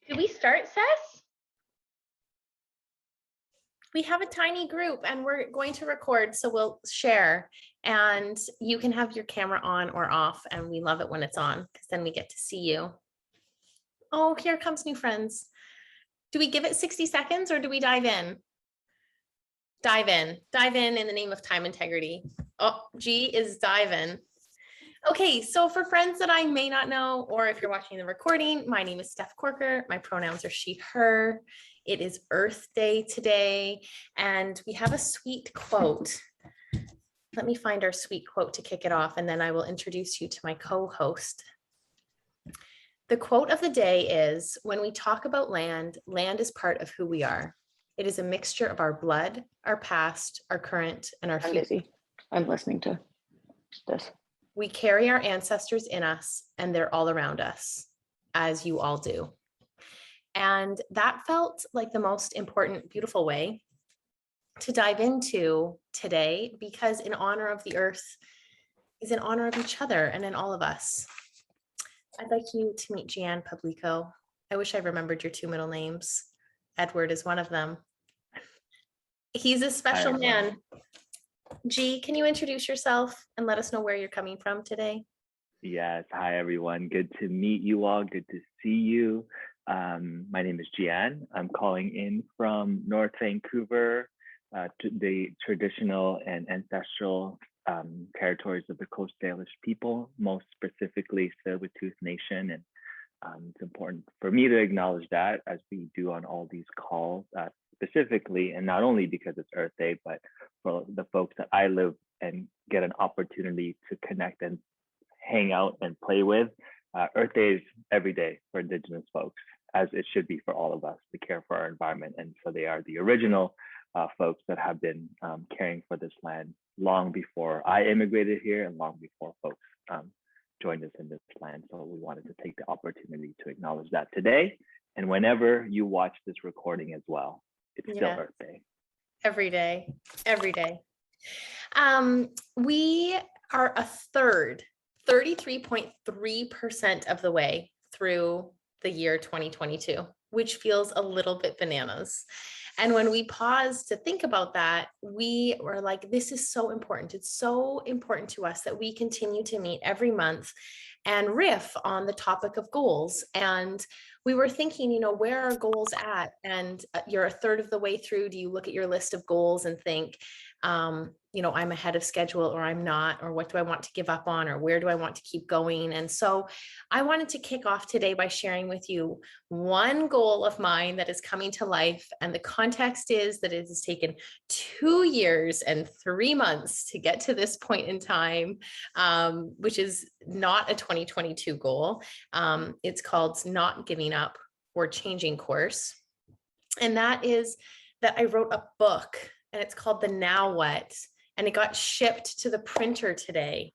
Did we start, Sess? We have a tiny group and we're going to record, so we'll share and you can have your camera on or off, and we love it when it's on because then we get to see you. Oh, here comes new friends. Do we give it 60 seconds or do we dive in? Dive in the name of time integrity. Oh, G is dive in. Okay, so for friends that I may not know, or if you're watching the recording, my name is Steph Corker. My pronouns are she, her. It is Earth Day today, and we have a sweet quote. Let me find our sweet quote to kick it off, and then I will introduce you to my co-host. The quote of the day is, when we talk about land, land is part of who we are. It is a mixture of our blood, our past, our current, and our future. I'm busy. I'm listening to this. We carry our ancestors in us, and they're all around us, as you all do. And that felt like the most important, beautiful way to dive into today, because in honor of the earth is in honor of each other and in all of us. I'd like you to meet Jian Pablico. I wish I remembered your two middle names. Edward is one of them. He's a special man. G, can you introduce yourself and let us know where you're coming from today? Yes. Hi, everyone. Good to meet you all. Good to see you. My name is Jian. I'm calling in from North Vancouver, to the traditional and ancestral territories of the Coast Salish people, most specifically Tsleil-Waututh Nation. And it's important for me to acknowledge that, as we do on all these calls, specifically, and not only because it's Earth Day, but for the folks that I live and get an opportunity to connect and hang out and play with. Earth Day is every day for Indigenous folks, as it should be for all of us, to care for our environment. And so they are the original folks that have been caring for this land long before I immigrated here and long before folks joined us in this land. So we wanted to take the opportunity to acknowledge that today. And whenever you watch this recording as well, it's still Earth Day. Every day, every day. We are a third, 33.3% of the way through the year 2022, which feels a little bit bananas. And when we pause to think about that, we were like, this is so important. It's so important to us that we continue to meet every month and riff on the topic of goals. And we were thinking, where are goals at? And you're a third of the way through. Do you look at your list of goals and think, I'm ahead of schedule, or I'm not, or what do I want to give up on, or where do I want to keep going? And so I wanted to kick off today by sharing with you one goal of mine that is coming to life. And the context is that it has taken 2 years and 3 months to get to this point in time, which is not a 2022 goal. It's called not giving up or changing course. And that is that I wrote a book, and it's called The Now What, and it got shipped to the printer today.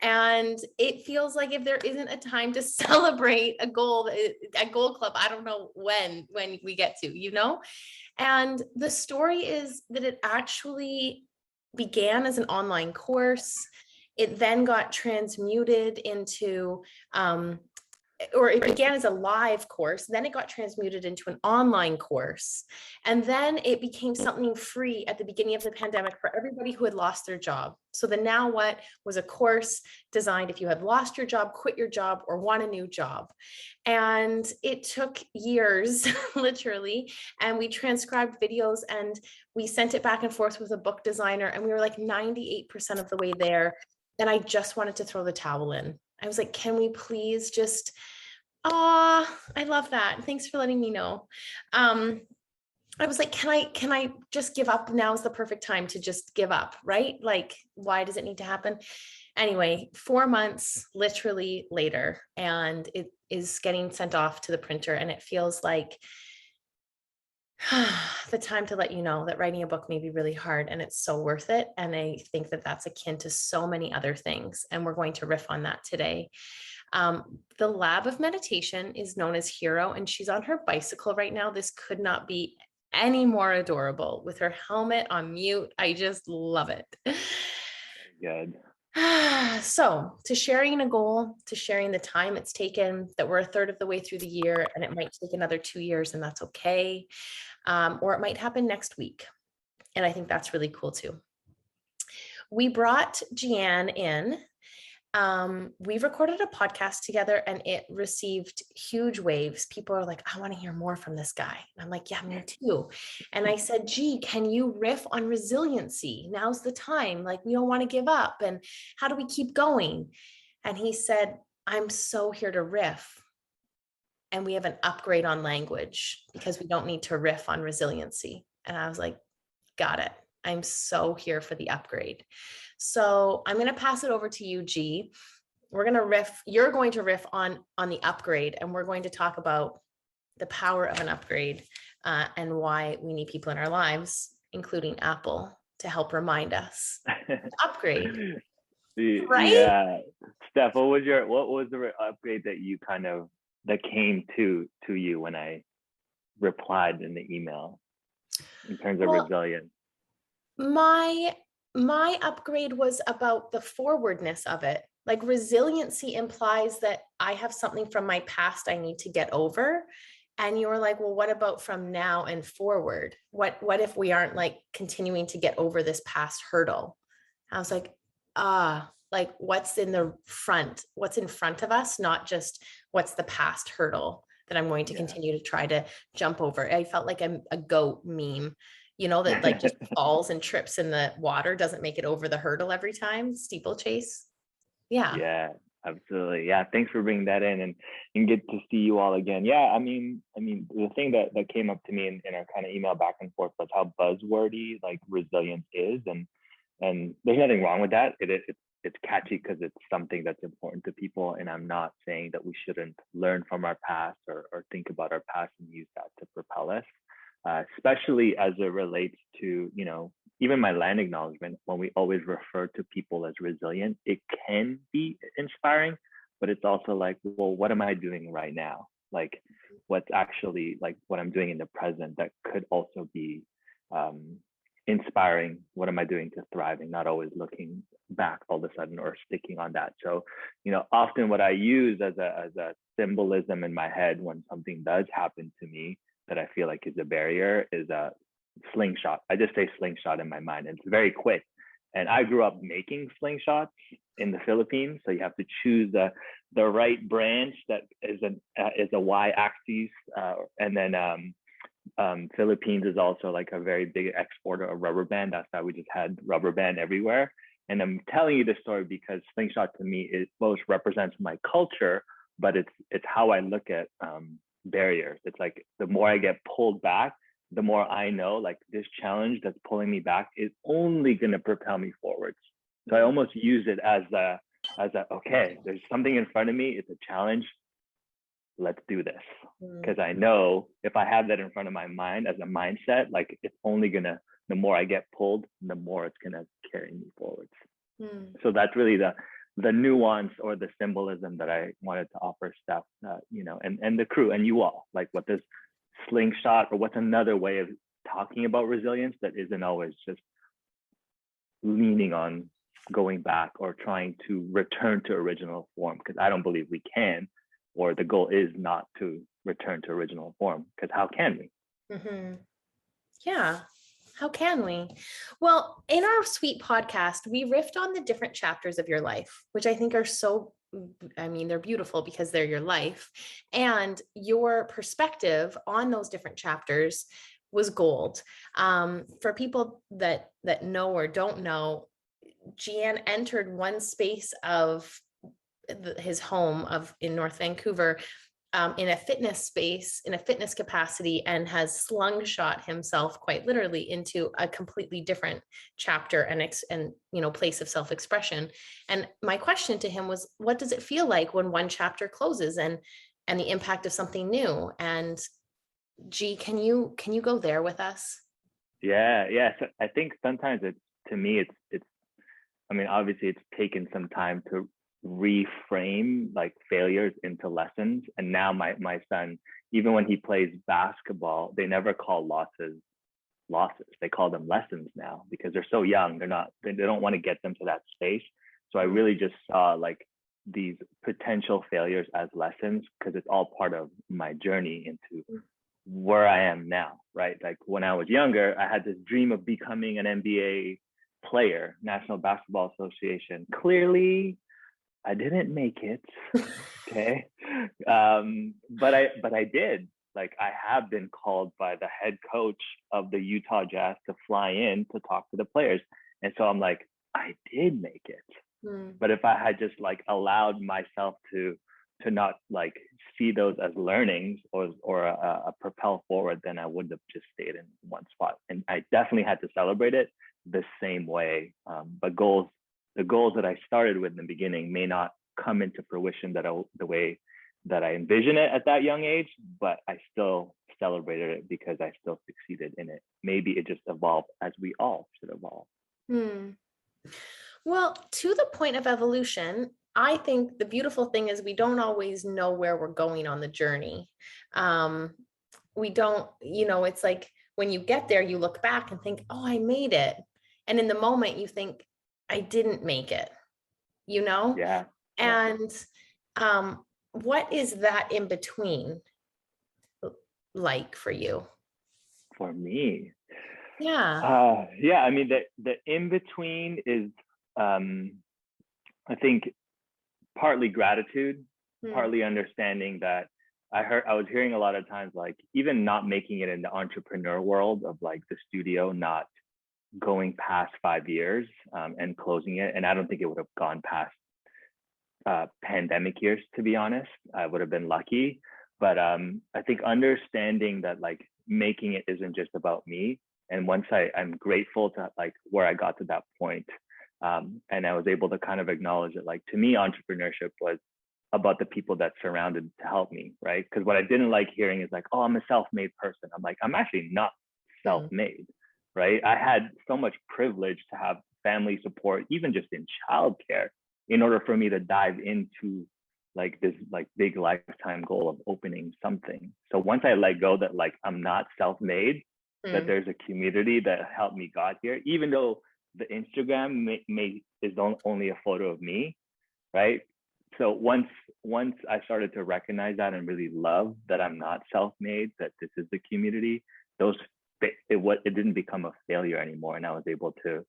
And it feels like if there isn't a time to celebrate a goal, a goal club, I don't know when we get to, And the story is that it actually began as an online course. It then got transmuted into, or it began as a live course, then it got transmuted into an online course. And then it became something free at the beginning of the pandemic for everybody who had lost their job. So the Now What was a course designed if you had lost your job, quit your job, or want a new job. And it took years, literally, and we transcribed videos and we sent it back and forth with a book designer, and we were like 98% of the way there. And I just wanted to throw the towel in. I was like, can we please just, I love that. Thanks for letting me know. I was like, can I just give up? Now's the perfect time to just give up, right? Like, why does it need to happen? Anyway, 4 months literally later, and it is getting sent off to the printer, and it feels like the time to let you know that writing a book may be really hard, and it's so worth it. And I think that that's akin to so many other things. And we're going to riff on that today. The lab of meditation is known as Hero, and she's on her bicycle right now. This could not be any more adorable with her helmet on mute. I just love it. Good. So, to sharing a goal, to sharing the time it's taken, that we're a third of the way through the year and it might take another 2 years, and that's okay. Or it might happen next week. And I think that's really cool too. We brought Jian in. We recorded a podcast together and it received huge waves. People are like, I want to hear more from this guy. And I'm like, yeah, me too. And I said, gee, can you riff on resiliency? Now's the time. Like, we don't want to give up. And how do we keep going? And he said, I'm so here to riff. And we have an upgrade on language because we don't need to riff on resiliency. And I was like, got it. I'm so here for the upgrade. So I'm going to pass it over to you, G. We're going to riff. You're going to riff on the upgrade, and we're going to talk about the power of an upgrade and why we need people in our lives, including Apple, to help remind us to upgrade. Right? Yeah, Steph, what was the upgrade that you that came to you when I replied in the email in terms of resilience? My upgrade was about the forwardness of it. Like, resiliency implies that I have something from my past I need to get over. And you were like, well, what about from now and forward? What if we aren't like continuing to get over this past hurdle? I was like, like what's in front of us, not just what's the past hurdle that I'm going to continue to try to jump over. I felt like I'm a goat meme, that like just falls and trips in the water, doesn't make it over the hurdle every time, steeplechase. Yeah, absolutely. Yeah, thanks for bringing that in, and get to see you all again. Yeah, I mean, the thing that came up to me in our kind of email back and forth was how buzzwordy like resilience is, and there's nothing wrong with that. It's catchy because it's something that's important to people, and I'm not saying that we shouldn't learn from our past or think about our past and use that to propel us, especially as it relates to even my land acknowledgement. When we always refer to people as resilient, it can be inspiring, but it's also like, well, what am I doing right now? Like, what's actually like what I'm doing in the present that could also be inspiring. What am I doing to thriving? Not always looking back all of a sudden or sticking on that. So, often what I use as a symbolism in my head when something does happen to me that I feel like is a barrier is a slingshot. I just say slingshot in my mind, and it's very quick. And I grew up making slingshots in the Philippines, so you have to choose the right branch that is a y-axis, and then Philippines is also like a very big exporter of rubber band. That's why we just had rubber band everywhere. And I'm telling you this story because slingshot to me it both represents my culture, but it's how I look at barriers. It's like the more I get pulled back, the more I know like this challenge that's pulling me back is only going to propel me forwards. So I almost use it as a okay, there's something in front of me. It's a challenge. Let's do this. Because I know if I have that in front of my mind as a mindset, like it's only gonna, the more I get pulled, the more it's gonna carry me forwards. So that's really the nuance or the symbolism that I wanted to offer Steph, and the crew and you all, like what this slingshot or what's another way of talking about resilience that isn't always just leaning on going back or trying to return to original form, because I don't believe we can, or the goal is not to return to original form, because how can we? Yeah. How can we? Well, in our sweet podcast, we riffed on the different chapters of your life, which I think are they're beautiful because they're your life. And your perspective on those different chapters was gold. For people that know or don't know, Jian entered one space of his home in North Vancouver in a fitness space, in a fitness capacity, and has slungshot himself quite literally into a completely different chapter and place of self-expression. And my question to him was, what does it feel like when one chapter closes and the impact of something new? And G, can you go there with us? Yeah. So I think sometimes to me, it's, I mean, obviously it's taken some time to reframe like failures into lessons. And now my son, even when he plays basketball, they never call losses. They call them lessons now because they're so young. They don't want to get them to that space. So I really just saw like these potential failures as lessons, because it's all part of my journey into where I am now, right? Like when I was younger, I had this dream of becoming an NBA player, National Basketball Association. Clearly, I didn't make it. Okay. But I did. Like I have been called by the head coach of the Utah Jazz to fly in to talk to the players. And so I'm like, I did make it. But if I had just like allowed myself to not like see those as learnings or a propel forward, then I wouldn't have just stayed in one spot. And I definitely had to celebrate it the same way. But the goals that I started with in the beginning may not come into fruition the way that I envision it at that young age, but I still celebrated it because I still succeeded in it. Maybe it just evolved as we all should evolve. Well, to the point of evolution, I think the beautiful thing is we don't always know where we're going on the journey. We don't, it's like when you get there, you look back and think, oh, I made it. And in the moment you think, I didn't make it, Yeah. And what is that in between like for you? For me, Yeah. I mean, the in between is, I think, partly gratitude, partly understanding that I was hearing a lot of times, like even not making it in the entrepreneur world of like the studio, not going past 5 years and closing it. And I don't think it would have gone past pandemic years, to be honest. I would have been lucky. But I think understanding that like making it isn't just about me. And once I'm grateful to like where I got to that point. And I was able to kind of acknowledge that, like, to me, entrepreneurship was about the people that surrounded to help me, right? Because what I didn't like hearing is like, oh, I'm a self-made person. I'm like, I'm actually not self-made, right? I had so much privilege to have family support, even just in childcare, in order for me to dive into like this like big lifetime goal of opening something. So once I let go that like I'm not self-made, that there's a community that helped me got here, even though the Instagram is only a photo of me, right? So once I started to recognize that and really love that I'm not self-made, that this is the community, it didn't become a failure anymore, and I was able to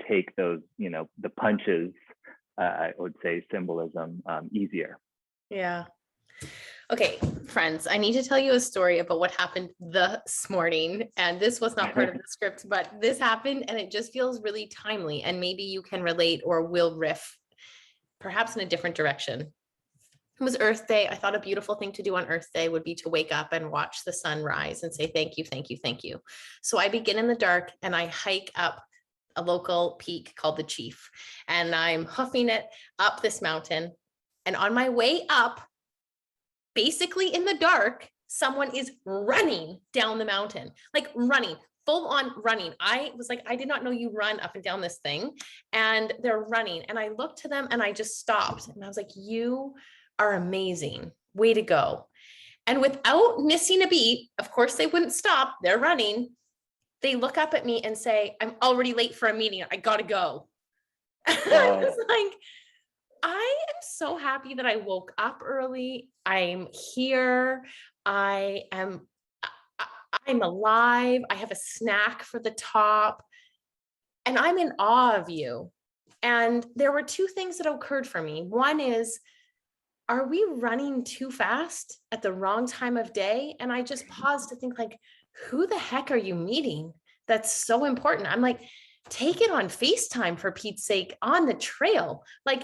take those, the punches, I would say symbolism, easier. Yeah. Okay, friends, I need to tell you a story about what happened this morning. And this was not part of the script, but this happened and it just feels really timely. And maybe you can relate or will riff perhaps in a different direction. It was Earth Day. I thought a beautiful thing to do on Earth Day would be to wake up and watch the sun rise and say, thank you, thank you, thank you. So I begin in the dark and I hike up a local peak called the Chief. And I'm hoofing it up this mountain. And on my way up, basically in the dark, someone is running down the mountain, like running, full on running. I was like, I did not know you run up and down this thing. And they're running. And I looked to them and I just stopped. And I was like, you are amazing. Way to go. And without missing a beat, of course they wouldn't stop. They're running. They look up at me and say, I'm already late for a meeting. I gotta go. I was like, I am so happy that I woke up early. I'm here. I'm alive. I have a snack for the top and I'm in awe of you. And there were two things that occurred for me. One is, are we running too fast at the wrong time of day? And I just paused to think, like, who the heck are you meeting? That's so important. I'm like, take it on FaceTime for Pete's sake, on the trail. Like,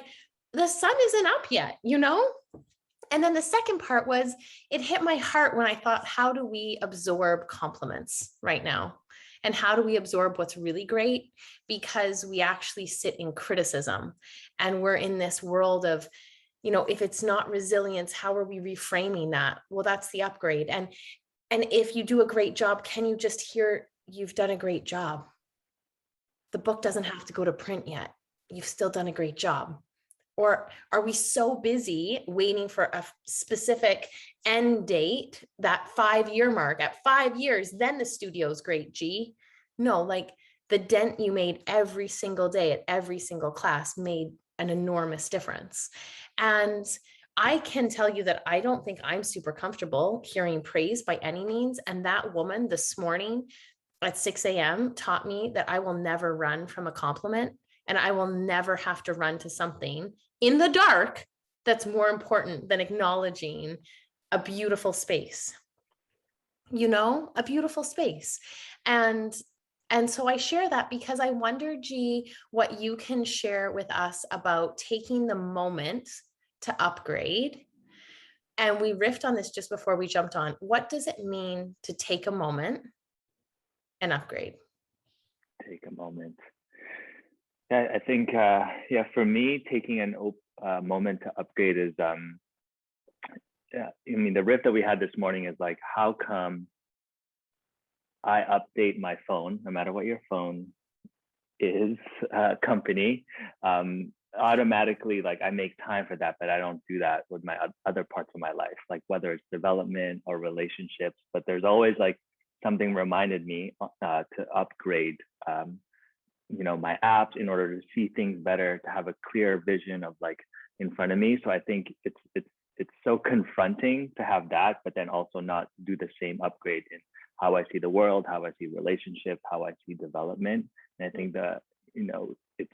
the sun isn't up yet, And then the second part was, it hit my heart when I thought, how do we absorb compliments right now? And how do we absorb what's really great? Because we actually sit in criticism and we're in this world of, if it's not resilience, how are we reframing that? Well, that's the upgrade. And if you do a great job, can you just hear, you've done a great job? The book doesn't have to go to print yet. You've still done a great job. Or are we so busy waiting for a specific end date, that 5-year mark? At 5 years, then the studio's great, No, like the dent you made every single day at every single class made an enormous difference. And I can tell you that I don't think I'm super comfortable hearing praise by any means. And that woman this morning at 6 a.m. taught me that I will never run from a compliment, and I will never have to run to something in the dark that's more important than acknowledging a beautiful space, a beautiful space. And so I share that because I wonder, G, what you can share with us about taking the moment to upgrade. And we riffed on this just before we jumped on. What does it mean to take a moment and upgrade? Take a moment. Yeah, I think, for me, taking a moment to upgrade is, I mean, the riff that we had this morning is like, how come I update my phone, no matter what your phone is, company, automatically, like I make time for that, but I don't do that with my other parts of my life, like whether it's development or relationships, but there's always like something reminded me to upgrade, my apps in order to see things better, to have a clear vision of like in front of me. So I think it's so confronting to have that, but then also not do the same upgrade in how I see the world, how I see relationships, how I see development. And I think that, it's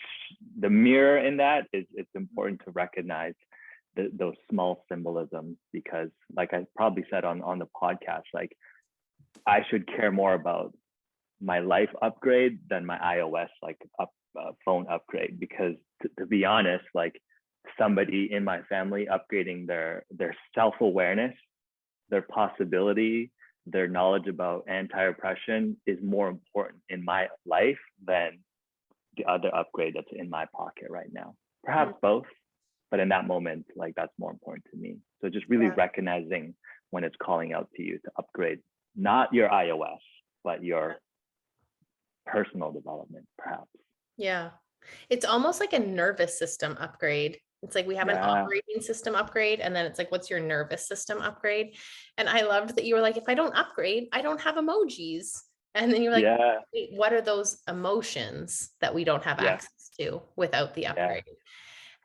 the mirror in that is it's important to recognize those small symbolisms, because like I probably said on the podcast, like I should care more about my life upgrade than my iOS phone upgrade, because to be honest, like somebody in my family upgrading their self-awareness, their possibility, their knowledge about anti-oppression is more important in my life than the other upgrade that's in my pocket right now. Perhaps both, but in that moment, like that's more important to me. So just really recognizing when it's calling out to you to upgrade, not your iOS, but your personal development, perhaps. Yeah. It's almost like a nervous system upgrade. It's like we have an operating system upgrade, and then it's like, what's your nervous system upgrade? And I loved that you were like, if I don't upgrade, I don't have emojis. And then you're like, wait, what are those emotions that we don't have access to without the upgrade?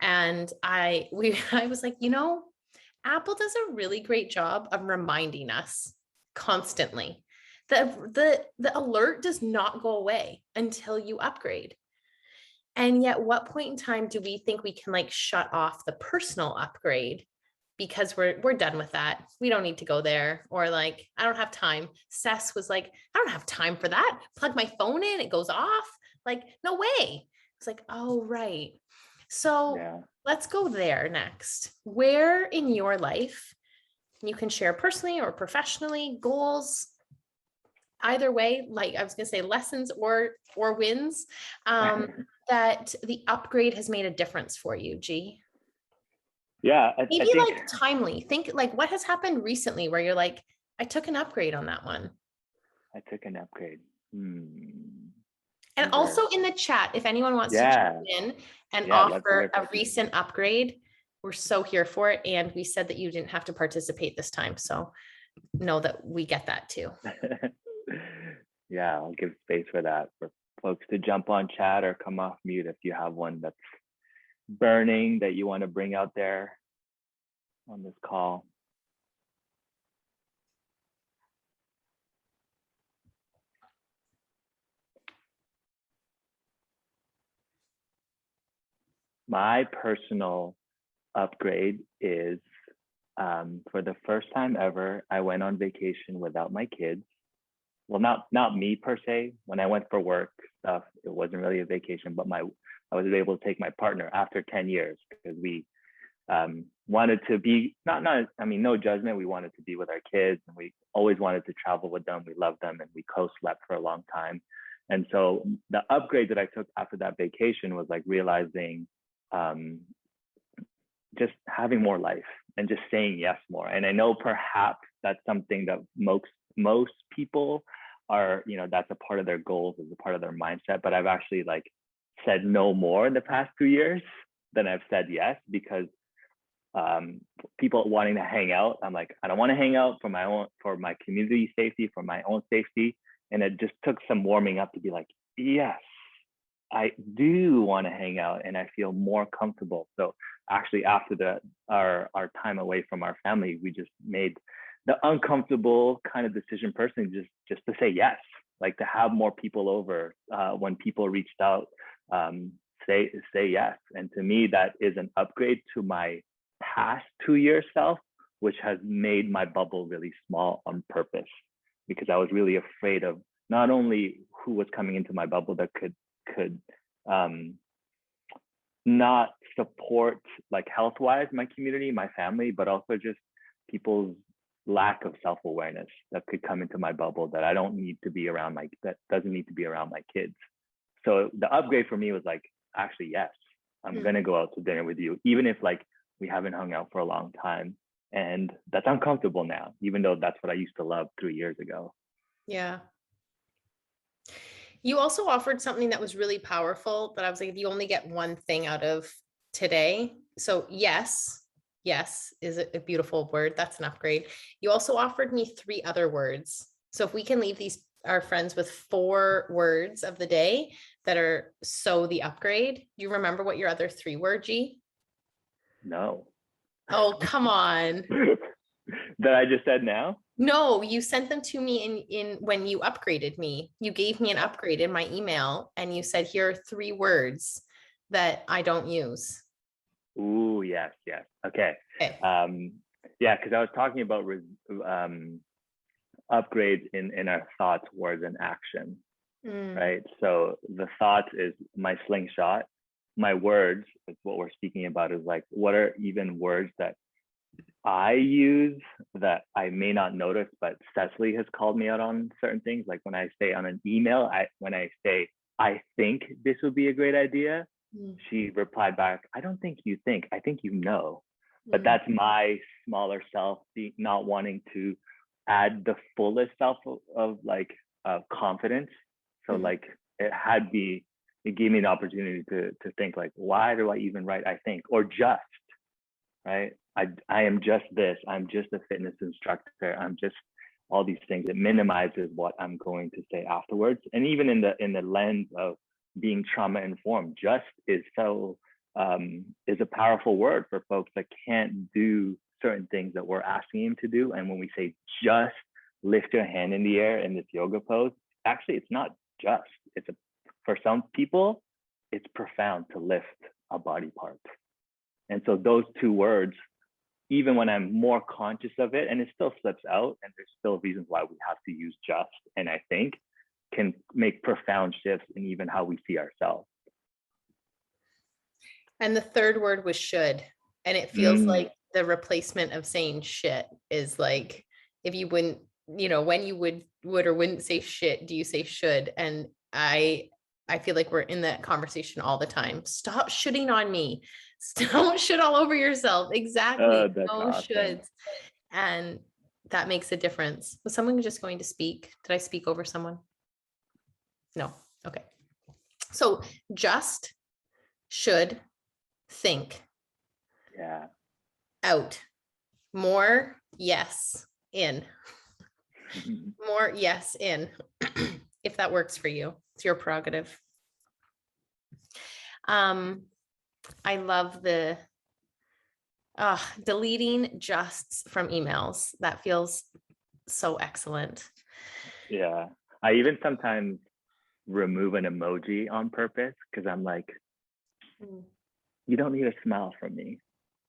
And I was like, Apple does a really great job of reminding us constantly. The alert does not go away until you upgrade. And yet, what point in time do we think we can like shut off the personal upgrade because we're done with that? We don't need to go there. Or like, I don't have time. Sess was like, I don't have time for that. Plug my phone in, it goes off. Like, no way. It's like, oh, right. So let's go there next. Where in your life, you can share personally or professionally, goals, either way, like I was going to say lessons or wins, that the upgrade has made a difference for you, G? Yeah. Maybe I think, like timely. Think like what has happened recently where you're like, I took an upgrade on that one. I took an upgrade. And also in the chat, if anyone wants to jump in and offer a recent upgrade, we're so here for it. And we said that you didn't have to participate this time. So know that we get that too. I'll give space for that, for folks to jump on chat or come off mute if you have one that's burning that you want to bring out there on this call. My personal upgrade is, for the first time ever, I went on vacation without my kids. Well, not me per se. When I went for work stuff, it wasn't really a vacation, but I was able to take my partner after 10 years because we wanted to be, no judgment. We wanted to be with our kids, and we always wanted to travel with them. We loved them, and we co-slept for a long time. And so the upgrade that I took after that vacation was like realizing just having more life and just saying yes more. And I know perhaps that's something that most people are, that's a part of their goals, is a part of their mindset. But I've actually like said no more in the past 2 years than I've said yes, because people wanting to hang out, I'm like, I don't want to hang out for my community safety, for my own safety. And it just took some warming up to be like, yes, I do want to hang out and I feel more comfortable. So actually after our time away from our family, we just made the uncomfortable kind of decision personally, just to say yes, like to have more people over. When people reached out, say yes. And to me, that is an upgrade to my past 2-year self, which has made my bubble really small on purpose, because I was really afraid of not only who was coming into my bubble that could not support like health-wise my community, my family, but also just people's lack of self-awareness that could come into my bubble that I don't need to be around, that doesn't need to be around my kids. So the upgrade for me was like, actually, yes, I'm gonna go out to dinner with you, even if like we haven't hung out for a long time. And that's uncomfortable now, even though that's what I used to love 3 years ago. Yeah. You also offered something that was really powerful, but I was like, if you only get one thing out of today. So yes is a beautiful word. That's an upgrade. You also offered me 3 other words. So if we can leave our friends with 4 words of the day that are so the upgrade. Do you remember what your other 3 were, G? No. Oh, come on. That I just said now? No, you sent them to me in when you upgraded me. You gave me an upgrade in my email and you said, here are 3 words that I don't use. Ooh, yes. Okay. Okay. Yeah, because I was talking about upgrades in our thoughts, words, and action, right? So the thoughts is my slingshot. My words is what we're speaking about, is like, what are even words that I use that I may not notice, but Cecily has called me out on certain things. Like when I say on an email, when I say, I think this would be a great idea, she replied back, I don't think you think, I think you know. But that's my smaller self not wanting to add the fullest self of like confidence. So like it gave me an opportunity to think like, why do I even write I think, or just, right? I am just this, I'm just a fitness instructor, I'm just all these things. It minimizes what I'm going to say afterwards. And even in the lens of being trauma informed, just is is a powerful word for folks that can't do certain things that we're asking them to do. And when we say just lift your hand in the air in this yoga pose, actually it's not just, for some people, it's profound to lift a body part. And so those 2 words, even when I'm more conscious of it, and it still slips out, and there's still reasons why we have to use just, and I think can make profound shifts in even how we see ourselves. And the 3rd word was should. And it feels like the replacement of saying shit is like, if you wouldn't, when you would or wouldn't say shit, do you say should? And I feel like we're in that conversation all the time. Stop shitting on me. Don't shit all over yourself. Exactly. No Awesome. shoulds. And that makes a difference. Was someone just going to speak? Did I speak over someone? No. Okay. So just, should, think. Yeah. Out. More, yes, in. More, yes, in. If that works for you, it's your prerogative. I love the deleting justs from emails. That feels so excellent. Yeah. I even sometimes remove an emoji on purpose because I'm like, you don't need a smile from me.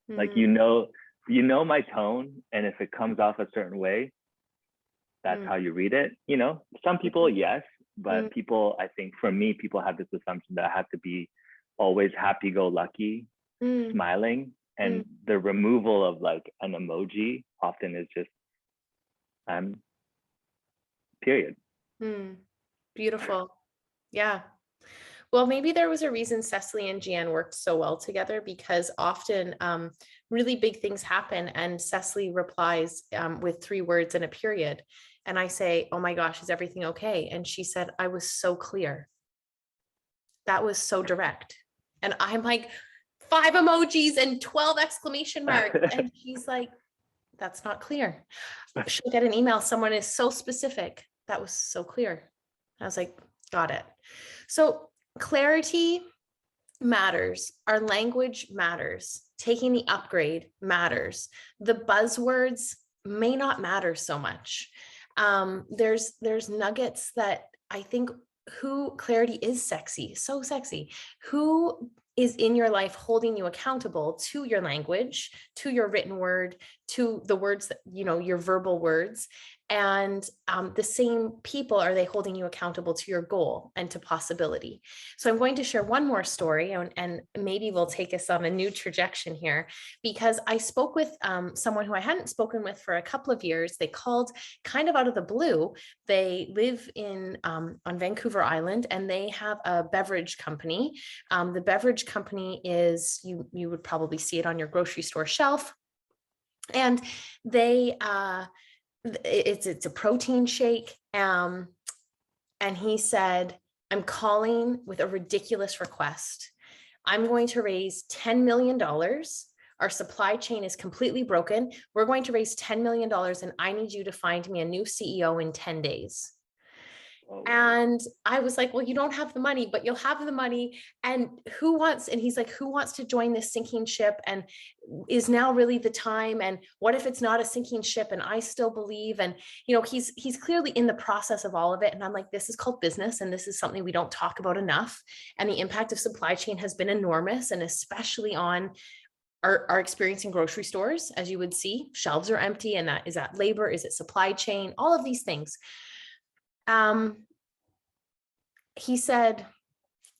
Like, you know my tone, and if it comes off a certain way, that's how you read it. Some people, yes, but people, I think for me, people have this assumption that I have to be always happy-go-lucky, smiling, and the removal of like an emoji often is just, period. Beautiful. Yeah. Well, maybe there was a reason Cecily and Jian worked so well together, because often really big things happen and Cecily replies with 3 words and a period. And I say, oh my gosh, is everything okay? And she said, I was so clear. That was so direct. And I'm like, 5 emojis and 12 exclamation marks. And she's like, that's not clear. She'll get an email. Someone is so specific. That was so clear. I was like, got it. So clarity matters. Our language matters. Taking the upgrade matters. The buzzwords may not matter so much. There's nuggets that I think clarity is sexy, so sexy. Who is in your life holding you accountable to your language, to your written word, to the words that, your verbal words, and the same people, are they holding you accountable to your goal and to possibility? So I'm going to share one more story, and maybe we'll take us on a new trajectory here, because I spoke with someone who I hadn't spoken with for a couple of years. They called kind of out of the blue. They live on Vancouver Island, and they have a beverage company. The beverage company is, you would probably see it on your grocery store shelf. And it's a protein shake. And he said, I'm calling with a ridiculous request. I'm going to raise $10 million. Our supply chain is completely broken. We're going to raise $10 million, and I need you to find me a new CEO in 10 days. Oh, And I was like, well, you don't have the money, but you'll have the money. And he's like, who wants to join this sinking ship? And is now really the time? And what if it's not a sinking ship? And I still believe, and, he's clearly in the process of all of it. And I'm like, this is called business. And this is something we don't talk about enough. And the impact of supply chain has been enormous. And especially on our experience in grocery stores, as you would see, shelves are empty. And is that labor? Is it supply chain? All of these things. He said,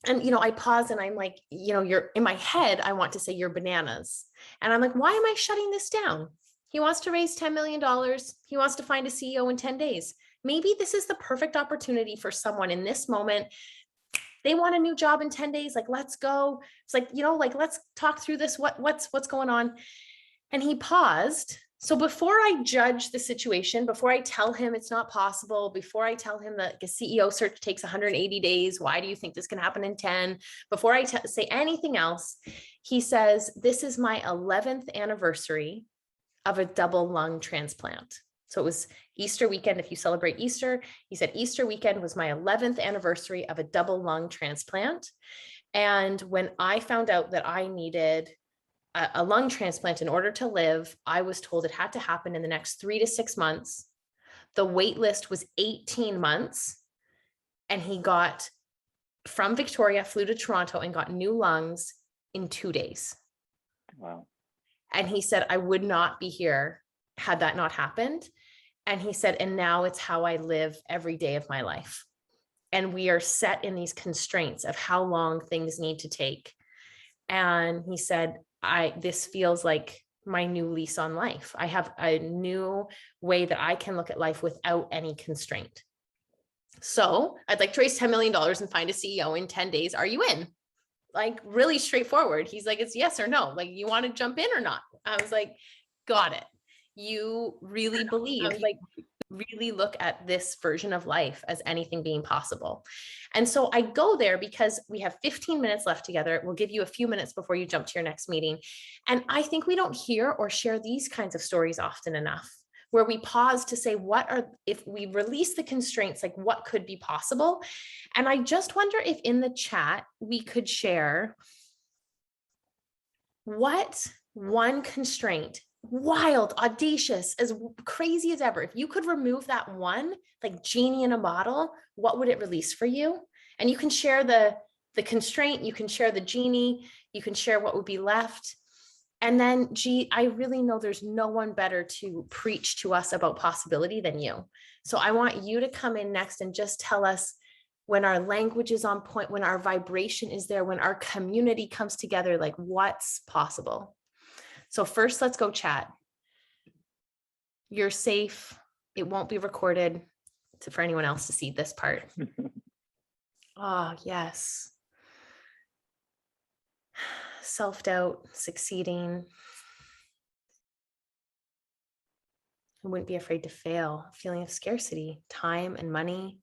and, I paused and I'm like, you're in my head, I want to say you're bananas. And I'm like, why am I shutting this down? He wants to raise $10 million. He wants to find a CEO in 10 days. Maybe this is the perfect opportunity for someone in this moment. They want a new job in 10 days. Like, let's go. It's like, let's talk through this. What's going on? And he paused. So before I judge the situation, before I tell him it's not possible, before I tell him that a CEO search takes 180 days, why do you think this can happen in 10? Before I say anything else, he says, this is my 11th anniversary of a double lung transplant. So it was Easter weekend. If you celebrate Easter, he said Easter weekend was my 11th anniversary of a double lung transplant. And when I found out that I needed a lung transplant in order to live, I was told it had to happen in the next 3 to 6 months. The wait list was 18 months. And he got from Victoria, flew to Toronto and got new lungs in 2 days. wow. And he said, I would not be here had that not happened. And he said, and now it's how I live every day of my life. And we are set in these constraints of how long things need to take. And he said, this feels like my new lease on life. I have a new way that I can look at life without any constraint. So I'd like to raise $10 million and find a CEO in 10 days. Are you in? Like, really straightforward. He's like, it's yes or no. Like, you want to jump in or not? I was like, got it. You really believe, really look at this version of life as anything being possible. And so I go there because we have 15 minutes left together. We'll give you a few minutes before you jump to your next meeting. And I think we don't hear or share these kinds of stories often enough, where we pause to say, if we release the constraints, like what could be possible? And I just wonder if in the chat, we could share what one constraint, wild, audacious, as crazy as ever, if you could remove that one, like genie in a bottle, what would it release for you? And you can share the constraint, you can share the genie, you can share what would be left. And then, I really know there's no one better to preach to us about possibility than you. So I want you to come in next and just tell us, when our language is on point, when our vibration is there, when our community comes together, like what's possible. So first, let's go chat. You're safe. It won't be recorded for anyone else to see this part. Oh, yes. Self-doubt, succeeding. I wouldn't be afraid to fail. Feeling of scarcity, time and money.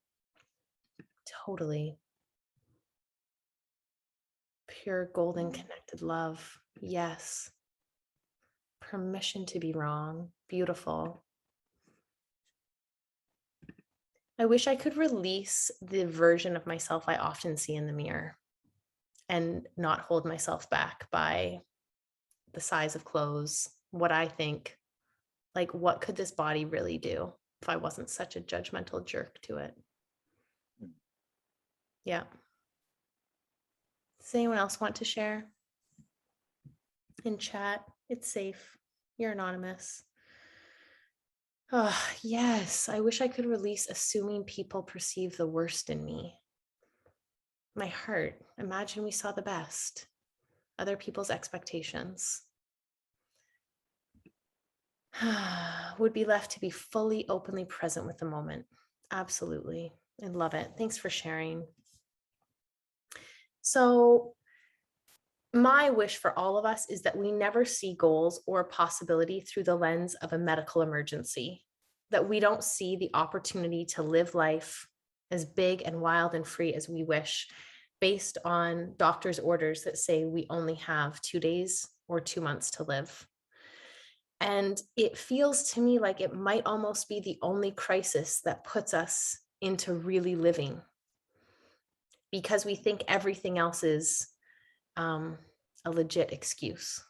Totally. Pure golden connected love. Yes. Permission to be wrong. Beautiful. I wish I could release the version of myself I often see in the mirror. and not hold myself back by the size of clothes, what I think, like, what could this body really do if I wasn't such a judgmental jerk to it? Yeah. Does anyone else want to share? In chat, it's safe. You're anonymous. Oh, yes. I wish I could release assuming people perceive the worst in me. My heart, imagine we saw the best. Other people's expectations. Would be left to be fully, openly present with the moment. Absolutely. I love it. Thanks for sharing. So, my wish for all of us is that we never see goals or possibility through the lens of a medical emergency, that we don't see the opportunity to live life as big and wild and free as we wish, based on doctor's orders that say we only have 2 days or 2 months to live. And it feels to me like it might almost be the only crisis that puts us into really living, because we think everything else is a legit excuse.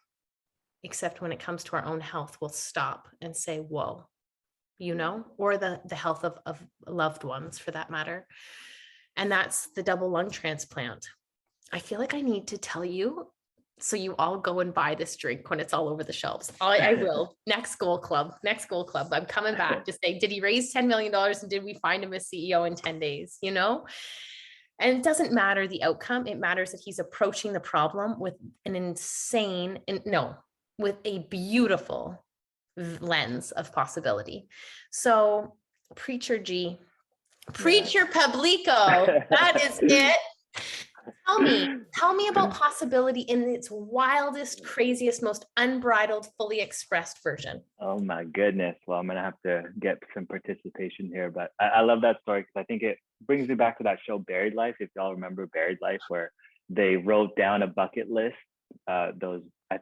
Except when it comes to our own health, we'll stop and say, whoa, or the health of loved ones for that matter. And that's the double lung transplant. I feel like I need to tell you, so you all go and buy this drink when it's all over the shelves. I will. Next goal club. I'm coming back to say, did he raise $10 million and did we find him a CEO in 10 days? And it doesn't matter the outcome. It matters that he's approaching the problem with with a beautiful lens of possibility. So, Preacher G, Preacher Pablico, that is it. Tell me about possibility in its wildest, craziest, most unbridled, fully expressed version. Oh my goodness. Well, I'm going to have to get some participation here, but I love that story because I think it brings me back to that show Buried Life. If y'all remember Buried Life, where they wrote down a bucket list. I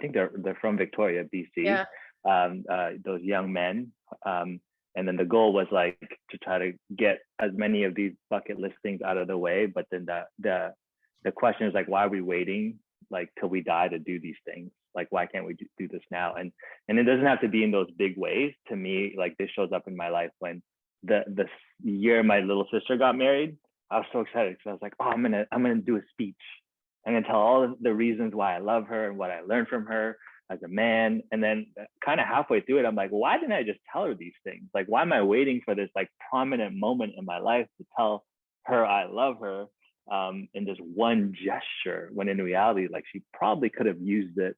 think they're from Victoria, BC. Yeah. Those young men. And then the goal was like to try to get as many of these bucket list things out of the way. But then the question is like, why are we waiting like till we die to do these things? Like, why can't we do this now? And it doesn't have to be in those big ways. To me, like this shows up in my life when the year my little sister got married. I was so excited because I was like, oh, I'm gonna do a speech. I'm gonna tell all of the reasons why I love her and what I learned from her as a man. And then kind of halfway through it, I'm like, why didn't I just tell her these things? Like, why am I waiting for this like prominent moment in my life to tell her I love her in this one gesture, when in reality, like she probably could have used it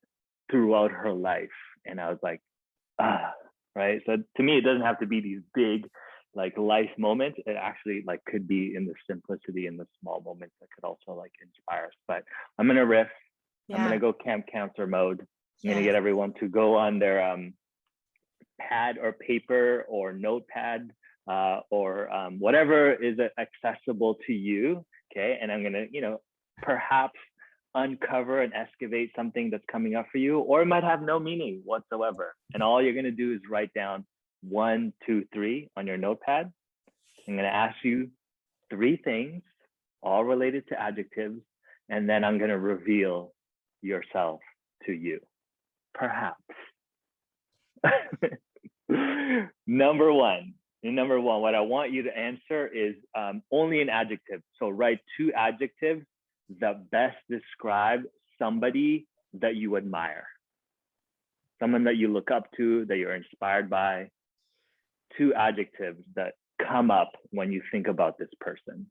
throughout her life. And I was like, right. So to me, it doesn't have to be these big like life moments. It actually like could be in the simplicity and the small moments that could also like inspire us. But I'm gonna riff. Yeah. I'm gonna go camp counselor mode. I'm gonna get everyone to go on their pad or paper or notepad or whatever is accessible to you. Okay, and I'm gonna, perhaps uncover and excavate something that's coming up for you, or it might have no meaning whatsoever. And all you're gonna do is write down 1, 2, 3 on your notepad. I'm gonna ask you 3 things, all related to adjectives, and then I'm gonna reveal yourself to you. Perhaps. Number one, what I want you to answer is only an adjective. So write 2 adjectives that best describe somebody that you admire, someone that you look up to, that you're inspired by. 2 adjectives that come up when you think about this person.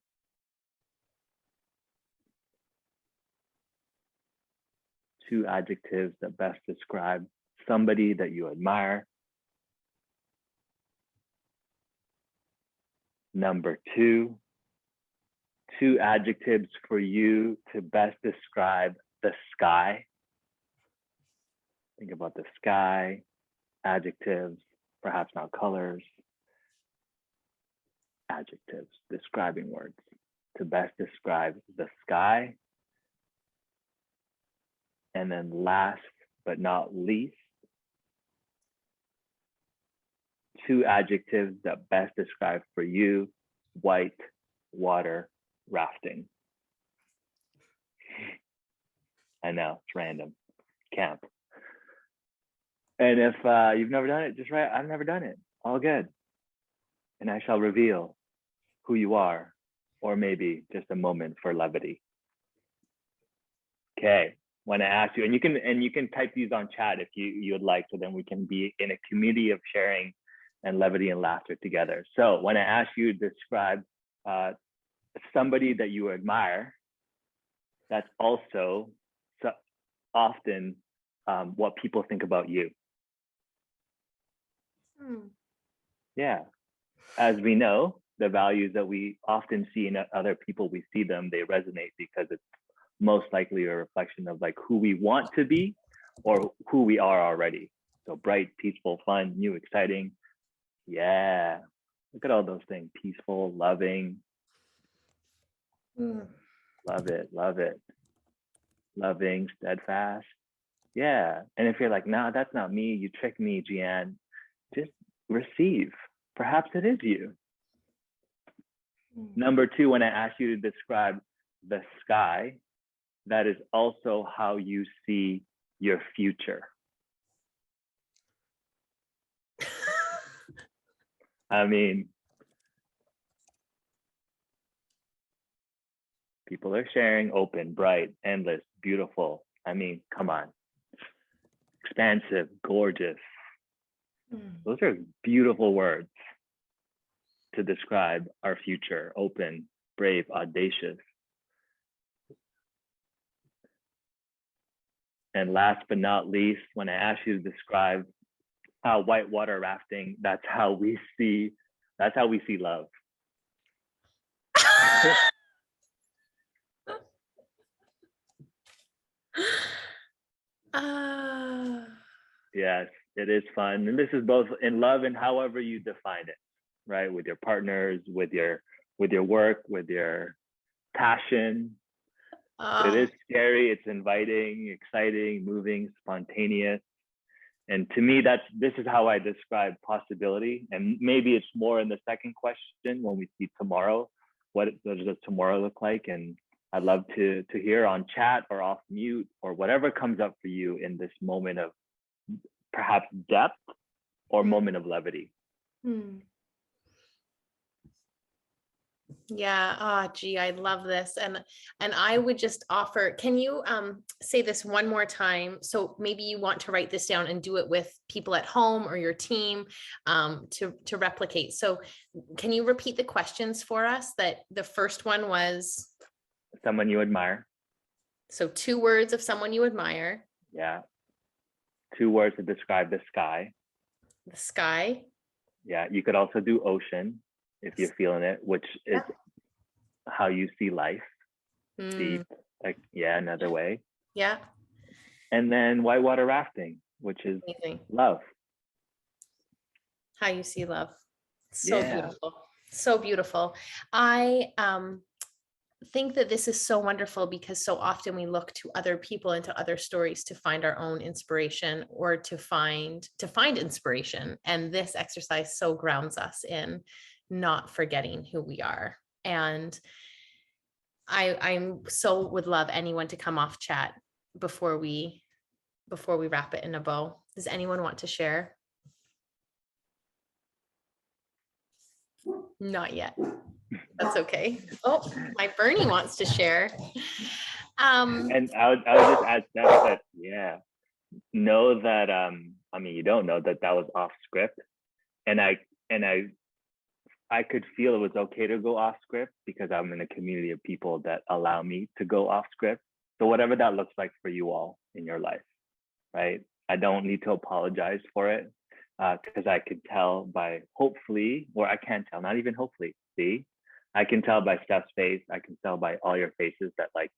Two adjectives that best describe somebody that you admire. Number 2, 2 adjectives for you to best describe the sky. Think about the sky, adjectives, perhaps not colors, adjectives, describing words to best describe the sky. And then last but not least, 2 adjectives that best describe for you white water rafting. I know, it's random. Camp. And if you've never done it, just write, I've never done it. All good. And I shall reveal who you are, or maybe just a moment for levity. Okay. When I ask you, and you can type these on chat if you would like, so then we can be in a community of sharing and levity and laughter together. So when I ask you to describe somebody that you admire, that's also often what people think about you. Yeah. As we know, the values that we often see in other people, we see them, they resonate because it's most likely a reflection of like who we want to be or who we are already. So bright, peaceful, fun, new, exciting. Yeah. Look at all those things. Peaceful, loving. Love it, love it. Loving, steadfast. Yeah. And if you're like, nah, that's not me, you tricked me, Jian, just receive. Perhaps it is you. Number two, when I ask you to describe the sky, that is also how you see your future. I mean, people are sharing open, bright, endless, beautiful. I mean, come on. Expansive, gorgeous. Those are beautiful words to describe our future. Open, brave, audacious. And last but not least, when I ask you to describe whitewater rafting, that's how we see love. Yes, it is fun. And this is both in love and however you define it, right? With your partners, with your work, with your passion. It is scary, it's inviting, exciting, moving, spontaneous. And to me, this is how I describe possibility. And maybe it's more in the second question when we see tomorrow. What does tomorrow look like? And I'd love to hear on chat or off mute or whatever comes up for you in this moment of perhaps depth or moment of levity. Yeah. Gee, I love this. And I would just offer, can you say this one more time? So maybe you want to write this down and do it with people at home or your team to replicate. So can you repeat the questions for us? That the first one was? Someone you admire. So 2 words of someone you admire. Yeah. 2 words to describe the sky. The sky. Yeah. You could also do ocean if you're feeling it, which is how you see life. Deep. Like, yeah, another way. Yeah. And then whitewater rafting, which is love. How you see love. So beautiful. So beautiful. I think that this is so wonderful because so often we look to other people and to other stories to find our own inspiration or to find inspiration. And this exercise so grounds us in not forgetting who we are. And I'm so would love anyone to come off chat before we wrap it in a bow. Does anyone want to share? Not yet. That's okay. Oh, my Bernie wants to share. And I would just add that know that I mean, you don't know that was off script, and I could feel it was okay to go off script because I'm in a community of people that allow me to go off script. So whatever that looks like for you all in your life, right? I don't need to apologize for it because I could tell by hopefully, or I can't tell, not even hopefully, see? I can tell by Steph's face, I can tell by all your faces that like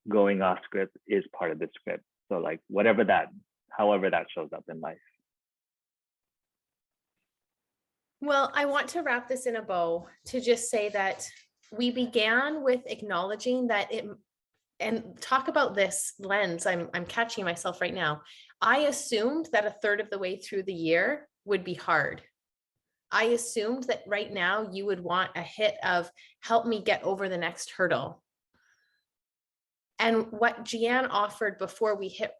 going off script is part of the script. So like however that shows up in life. Well, I want to wrap this in a bow to just say that we began with acknowledging that and talk about this lens. I'm catching myself right now. I assumed that a third of the way through the year would be hard. I assumed that right now you would want a hit of help me get over the next hurdle. And what Jian offered before we hit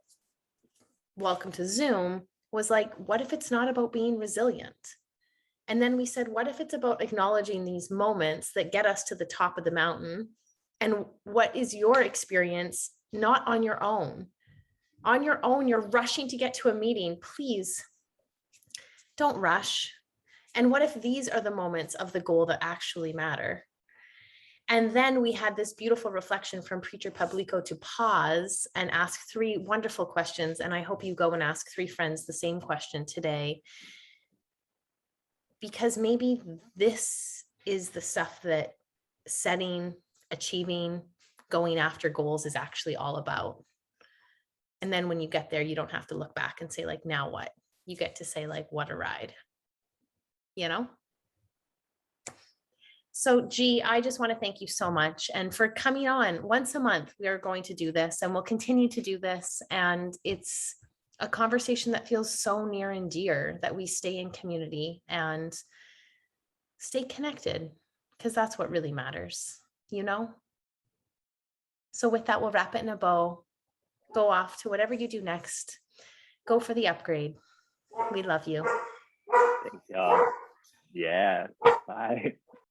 welcome to Zoom was like, what if it's not about being resilient? And then we said, what if it's about acknowledging these moments that get us to the top of the mountain? And what is your experience not on your own? On your own, you're rushing to get to a meeting. Please don't rush. And what if these are the moments of the goal that actually matter? And then we had this beautiful reflection from Preacher Pablico to pause and ask 3 wonderful questions. And I hope you go and ask 3 friends the same question today, because maybe this is the stuff that setting, achieving, going after goals is actually all about. And then when you get there, you don't have to look back and say like, now what? You get to say like, what a ride, you know? So G, I just want to thank you so much. And for coming on once a month, we are going to do this and we'll continue to do this. And it's a conversation that feels so near and dear, that we stay in community and stay connected, because that's what really matters, you know? So with that, we'll wrap it in a bow, go off to whatever you do next, go for the upgrade. We love you. Thank y'all. Yeah, bye.